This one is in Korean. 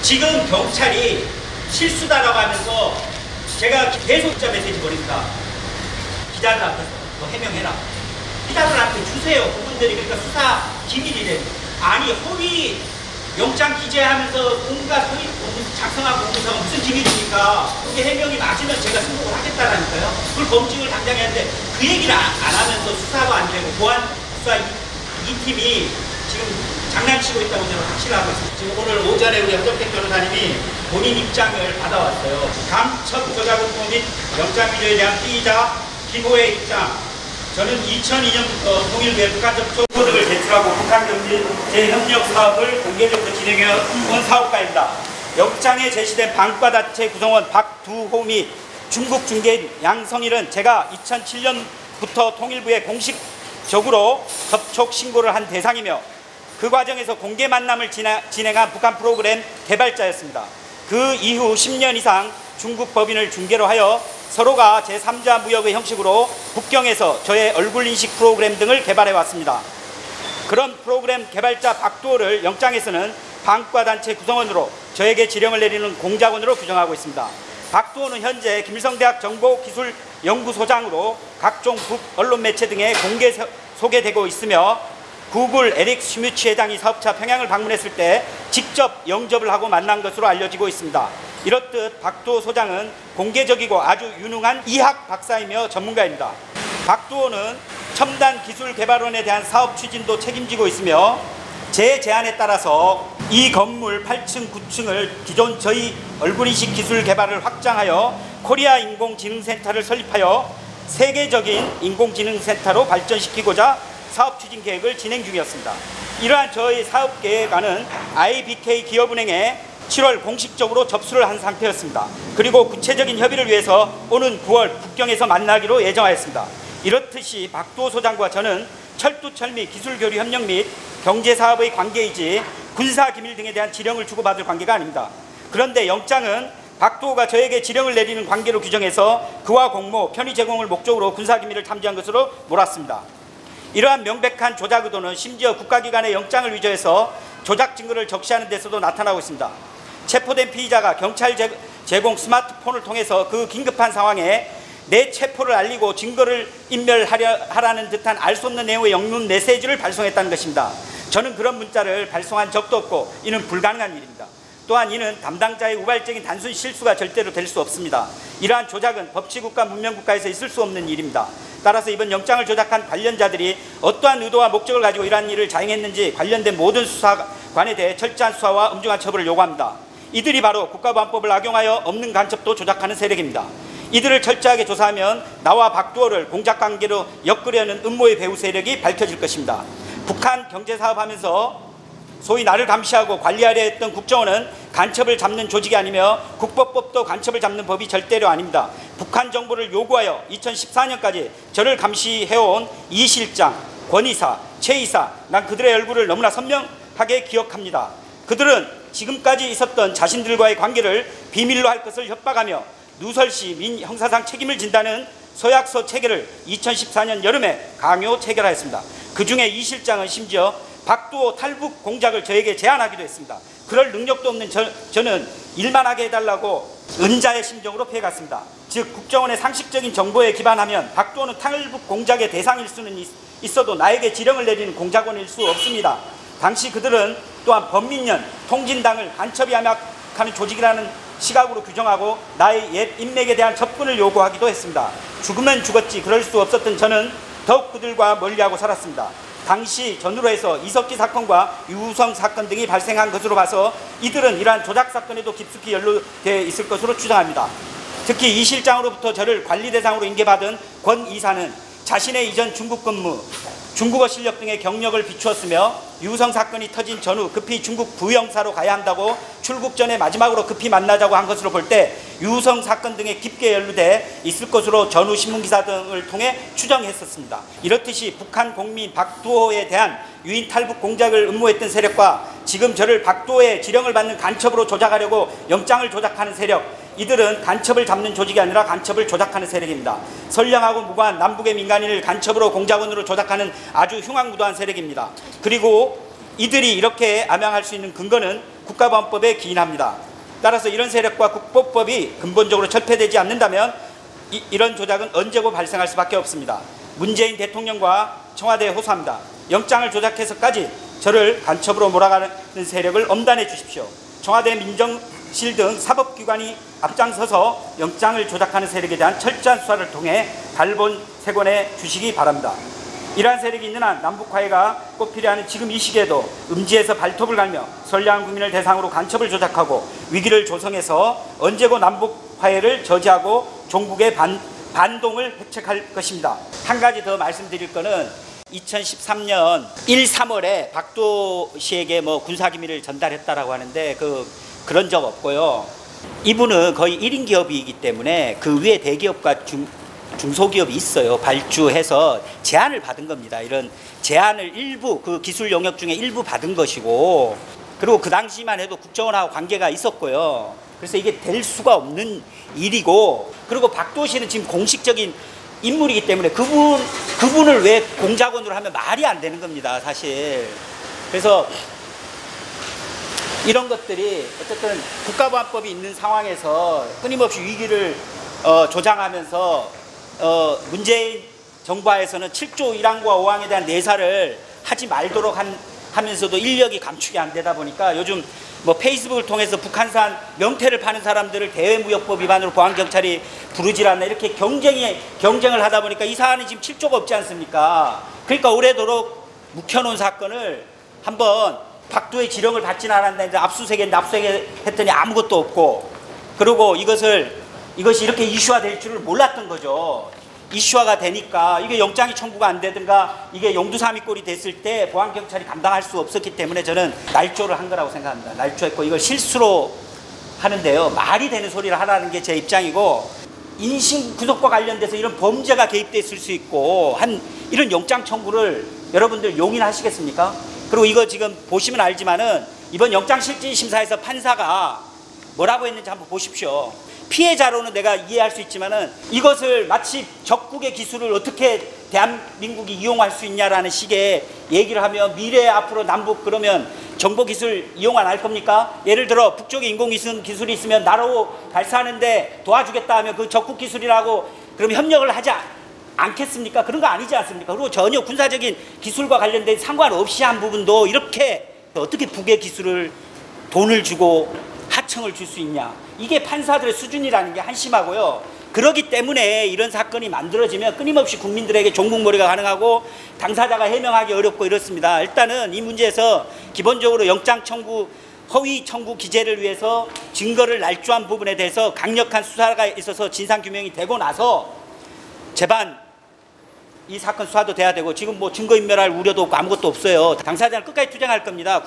지금 경찰이 실수다라고 하면서 제가 계속 문자 메시지 보냅니다. 기자들 앞에서 너 해명해라. 기자들한테 주세요. 그분들이 그러니까 수사 기밀이래. 아니 허위 영장 기재하면서 온갖 허위 작성하고 공무서가 무슨 기밀입니까? 그게 해명이 맞으면 제가 승복을 하겠다라니까요. 그걸 검증을 당장 해야 하는데 그 얘기를 안 하면서 수사가 안 되고 보안 수사 이 팀이 지금 장난치고 있다고 저는 확신하고 있습니다. 지금 오늘 오전에 우리 허정택 변호사님이 본인 입장을 받아왔어요. 간첩 조작 의혹 및 영장 위조에 대한 피의자 피고의 입장. 저는 2002년부터 통일부에 북한 접촉 등을 제출하고 북한 경제 협력 사업을 공개적으로 진행해온 사업가입니다. 영장에 제시된 방과단체 구성원 박두호 및 중국 중개인 양성일은 제가 2007년부터 통일부에 공식적으로 접촉 신고를 한 대상이며 그 과정에서 공개 만남을 진행한 북한 프로그램 개발자였습니다. 그 이후 10년 이상 중국 법인을 중개로 하여 서로가 제3자 무역의 형식으로 북경에서 저의 얼굴 인식 프로그램 등을 개발해 왔습니다. 그런 프로그램 개발자 박두호를 영장에서는 방과단체 구성원으로 저에게 지령을 내리는 공작원으로 규정하고 있습니다. 박두호는 현재 김일성대학 정보기술연구소장으로 각종 북 언론 매체 등에 공개 소개되고 있으며 구글 에릭 슈미치 회장이 사업차 평양을 방문했을 때 직접 영접을 하고 만난 것으로 알려지고 있습니다. 이렇듯 박두호 소장은 공개적이고 아주 유능한 이학 박사이며 전문가입니다. 박두호는 첨단 기술 개발원에 대한 사업 추진도 책임지고 있으며 제 제안에 따라서 이 건물 8층, 9층을 기존 저희 얼굴인식 기술 개발을 확장하여 코리아 인공지능센터를 설립하여 세계적인 인공지능센터로 발전시키고자 사업 추진 계획을 진행 중이었습니다. 이러한 저희 사업 계획안은 IBK 기업은행에 7월 공식적으로 접수를 한 상태였습니다. 그리고 구체적인 협의를 위해서 오는 9월 북경에서 만나기로 예정하였습니다. 이렇듯이 박두호 소장과 저는 철두철 및 기술교류 협력 및 경제사업의 관계이지 군사기밀 등에 대한 지령을 주고받을 관계가 아닙니다. 그런데 영장은 박두호가 저에게 지령을 내리는 관계로 규정해서 그와 공모, 편의 제공을 목적으로 군사기밀을 탐지한 것으로 몰았습니다. 이러한 명백한 조작 의도는 심지어 국가기관의 영장을 위조해서 조작 증거를 적시하는 데서도 나타나고 있습니다. 체포된 피의자가 경찰 제공 스마트폰을 통해서 그 긴급한 상황에 내 체포를 알리고 증거를 인멸하라는 듯한 알 수 없는 내용의 영문 메시지를 발송했다는 것입니다. 저는 그런 문자를 발송한 적도 없고 이는 불가능한 일입니다. 또한 이는 담당자의 우발적인 단순 실수가 절대로 될 수 없습니다. 이러한 조작은 법치국가 문명국가에서 있을 수 없는 일입니다. 따라서 이번 영장을 조작한 관련자들이 어떠한 의도와 목적을 가지고 이러한 일을 자행했는지 관련된 모든 수사관에 대해 철저한 수사와 엄중한 처벌을 요구합니다. 이들이 바로 국가보안법을 악용하여 없는 간첩도 조작하는 세력입니다. 이들을 철저하게 조사하면 나와 박두호를 공작관계로 엮으려는 음모의 배후 세력이 밝혀질 것입니다. 북한 경제사업하면서 소위 나를 감시하고 관리하려 했던 국정원은 간첩을 잡는 조직이 아니며 국법법도 간첩을 잡는 법이 절대로 아닙니다. 북한 정보를 요구하여 2014년까지 저를 감시해온 이 실장, 권 이사, 최 이사, 난 그들의 얼굴을 너무나 선명하게 기억합니다. 그들은 지금까지 있었던 자신들과의 관계를 비밀로 할 것을 협박하며 누설시 민형사상 책임을 진다는 서약서 체결을 2014년 여름에 강요 체결하였습니다. 그중에 이 실장은 심지어 박두호 탈북 공작을 저에게 제안하기도 했습니다. 그럴 능력도 없는 저는 일만 하게 해달라고 은자의 심정으로 피해갔습니다. 즉 국정원의 상식적인 정보에 기반하면 박두호는 탈북 공작의 대상일 수는 있어도 나에게 지령을 내리는 공작원일 수 없습니다. 당시 그들은 또한 범민련, 통진당을 간첩이 함약하는 조직이라는 시각으로 규정하고 나의 옛 인맥에 대한 접근을 요구하기도 했습니다. 죽으면 죽었지 그럴 수 없었던 저는 더욱 그들과 멀리하고 살았습니다. 당시 전후로 해서 이석기 사건과 유우성 사건 등이 발생한 것으로 봐서 이들은 이러한 조작 사건에도 깊숙이 연루되어 있을 것으로 추정합니다. 특히 이 실장으로부터 저를 관리 대상으로 인계받은 권 이사는 자신의 이전 중국 근무, 중국어 실력 등의 경력을 비추었으며 유우성 사건이 터진 전후 급히 중국 부영사로 가야 한다고 출국 전에 마지막으로 급히 만나자고 한 것으로 볼 때 유우성 사건 등에 깊게 연루돼 있을 것으로 전후 신문기사 등을 통해 추정했었습니다. 이렇듯이 북한 공민 박두호에 대한 유인 탈북 공작을 음모했던 세력과 지금 저를 박두호의 지령을 받는 간첩으로 조작하려고 영장을 조작하는 세력, 이들은 간첩을 잡는 조직이 아니라 간첩을 조작하는 세력입니다. 선량하고 무고한 남북의 민간인을 간첩으로 공작원으로 조작하는 아주 흉악무도한 세력입니다. 그리고 이들이 이렇게 암양할 수 있는 근거는 국가보안법에 기인합니다. 따라서 이런 세력과 국보법이 근본적으로 철폐되지 않는다면 이런 조작은 언제고 발생할 수밖에 없습니다. 문재인 대통령과 청와대에 호소합니다. 영장을 조작해서까지 저를 간첩으로 몰아가는 세력을 엄단해 주십시오. 청와대 민정실 등 사법기관이 앞장서서 영장을 조작하는 세력에 대한 철저한 수사를 통해 발본색원해 주시기 바랍니다. 이러한 세력이 있는 한 남북 화해가 꼭 필요한 지금 이 시기에도 음지에서 발톱을 갈며 선량한 국민을 대상으로 간첩을 조작하고 위기를 조성해서 언제고 남북 화해를 저지하고 종북의 반동을 획책할 것입니다. 한 가지 더 말씀드릴 거는 2013년 1, 3월에 박도 씨에게 뭐 군사기밀을 전달했다라고 하는데 그런 적 없고요. 이분은 거의 1인 기업이기 때문에 그 위에 대기업과 중소기업이 있어요. 발주해서 제안을 받은 겁니다. 이런 제안을 일부 그 기술 영역 중에 일부 받은 것이고, 그리고 그 당시만 해도 국정원하고 관계가 있었고요. 그래서 이게 될 수가 없는 일이고, 그리고 박도 씨는 지금 공식적인 인물이기 때문에 그분을 왜 공작원으로 하면 말이 안 되는 겁니다, 사실. 그래서 이런 것들이 어쨌든 국가보안법이 있는 상황에서 끊임없이 위기를 조장하면서 문재인 정부하에서는 7조 1항과 5항에 대한 내사를 하지 말도록 하면서도 인력이 감축이 안 되다 보니까 요즘 뭐 페이스북을 통해서 북한산 명태를 파는 사람들을 대외무역법 위반으로 보안경찰이 부르질 않나 이렇게 경쟁을 하다 보니까 이 사안이 지금 7조가 없지 않습니까? 그러니까 오래도록 묵혀놓은 사건을 한번 박도의 지령을 받지는 않았는데 압수수색했더니 아무것도 없고, 그리고 이것이 이렇게 이슈화 될 줄을 몰랐던 거죠. 이슈화가 되니까 이게 영장이 청구가 안 되든가 이게 용두사미꼴이 됐을 때 보안경찰이 감당할 수 없었기 때문에 저는 날조를 한 거라고 생각합니다. 날조했고 이걸 실수로 하는데요. 말이 되는 소리를 하라는 게 제 입장이고, 인신구속과 관련돼서 이런 범죄가 개입됐을 수 있고 이런 영장 청구를 여러분들 용인하시겠습니까? 그리고 이거 지금 보시면 알지만은 이번 영장실질심사에서 판사가 뭐라고 했는지 한번 보십시오. 피해자로는 내가 이해할 수 있지만은 이것을 마치 적국의 기술을 어떻게 대한민국이 이용할 수 있냐라는 식의 얘기를 하면 미래에 앞으로 남북 그러면 정보기술 이용 안 할 겁니까? 예를 들어 북쪽에 인공위성 기술이 있으면 나로 발사하는데 도와주겠다 하면 그 적국 기술이라고 그럼 협력을 하지 않겠습니까? 그런 거 아니지 않습니까? 그리고 전혀 군사적인 기술과 관련된 상관없이 한 부분도 이렇게 어떻게 북의 기술을 돈을 주고 하청을 줄 수 있냐. 이게 판사들의 수준이라는 게 한심하고요. 그렇기 때문에 이런 사건이 만들어지면 끊임없이 국민들에게 종북몰이가 가능하고 당사자가 해명하기 어렵고 이렇습니다. 일단은 이 문제에서 기본적으로 영장 청구, 허위 청구 기재를 위해서 증거를 날조한 부분에 대해서 강력한 수사가 있어서 진상규명이 되고 나서 제발 이 사건 수사도 돼야 되고, 지금 뭐 증거인멸할 우려도 없고 아무것도 없어요. 당사자는 끝까지 투쟁할 겁니다.